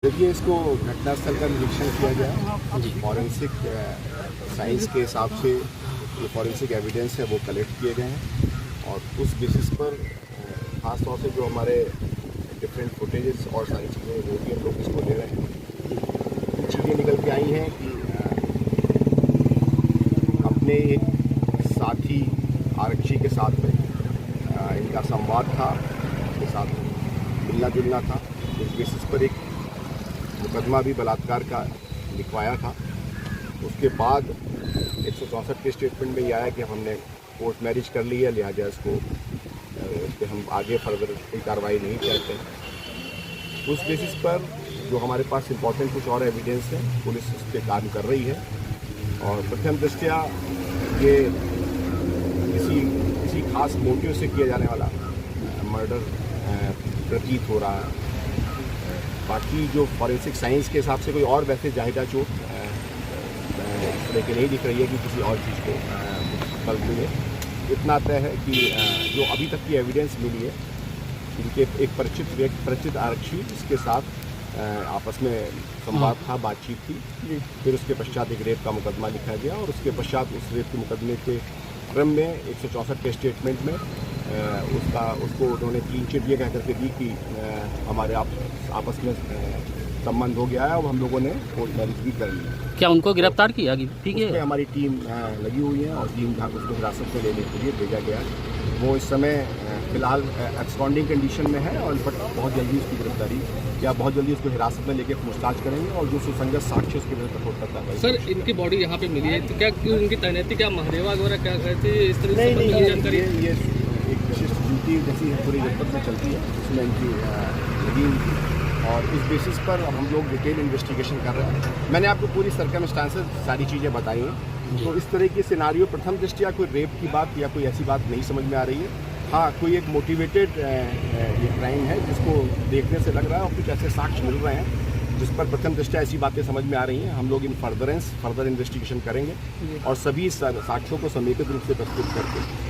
देखिए, इसको घटनास्थल का निरीक्षण किया गया। फॉरेंसिक साइंस के हिसाब से जो फॉरेंसिक एविडेंस है वो कलेक्ट किए गए हैं और उस बेसिस पर ख़ास तौर से जो हमारे डिफरेंट फुटेजेस और सारी चीज़ें वो भी हम लोग इसको ले रहे हैं। चीज़ें निकल के आई हैं कि अपने एक साथी आरक्षी के साथ में इनका संवाद था, उनके साथ मिलना जुलना था। उस बेसिस पर एक मुकदमा भी बलात्कार का लिखवाया था। उसके बाद 164 के स्टेटमेंट में ये आया कि हमने कोर्ट मैरिज कर ली है, लिहाजा इसको इस पर हम आगे फर्दर कोई कार्रवाई नहीं करते। उस बेसिस पर जो हमारे पास इम्पोर्टेंट कुछ और एविडेंस है, पुलिस इस पर काम कर रही है और प्रथम दृष्टया ये किसी खास मोटिव से किया जाने वाला मर्डर प्रतीत हो रहा है। बाकी जो फॉरेंसिक साइंस के हिसाब से कोई और वैसे जाहिदा चोट लेकिन नहीं दिख रही है कि किसी और चीज़ को बल मिले। इतना तय है कि जो अभी तक की एविडेंस मिली है, इनके एक परिचित आरक्षी इसके साथ आपस में संवाद था, बातचीत थी। फिर उसके पश्चात एक रेप का मुकदमा लिखा गया और उसके पश्चात उस रेप के मुकदमे के क्रम में 164 के स्टेटमेंट में उसको उन्होंने क्लीन चिट ये कह करके दी कि हमारे आपस में संबंध हो गया है और हम लोगों ने कोर्ट मैरिज भी कर ली। क्या उनको गिरफ्तार किया? ठीक है, हमारी टीम लगी हुई है और टीम उसको हिरासत में लेने के लिए भेजा गया है। वो इस समय फिलहाल एब्सकॉन्डिंग कंडीशन में है और बट बहुत जल्दी उसकी गिरफ्तारी या बहुत जल्दी उसको हिरासत में लेके पूछताछ करेंगे और जो सुसंगत साक्ष्य उसके विरुद्ध कठोर करता है। सर, इनकी बॉडी यहाँ पे मिली है तो क्या उनकी तैनाती क्या महादेवा वगैरह क्या कहते हैं इस तरह से जानकारी? ये एक विशिष्ट ड्यूटी जैसी पूरी जनपद में चलती है, उसमें इनकी लगी हुई थी और इस बेसिस पर हम लोग डिटेल इन्वेस्टिगेशन कर रहे हैं। मैंने आपको पूरी सर्कमस्टांसेस सारी चीज़ें बताई हैं। तो इस तरह की सिनारियो प्रथम दृष्टया कोई रेप की बात या कोई ऐसी बात नहीं समझ में आ रही है। हाँ, कोई एक मोटिवेटेड ये क्राइम है जिसको देखने से लग रहा है और कुछ ऐसे साक्ष्य मिल रहे हैं जिस पर प्रथम दृष्टया ऐसी बातें समझ में आ रही हैं। हम लोग इन फर्दर इन्वेस्टिगेशन करेंगे और सभी साक्ष्यों को समेकित रूप से प्रस्तुत करके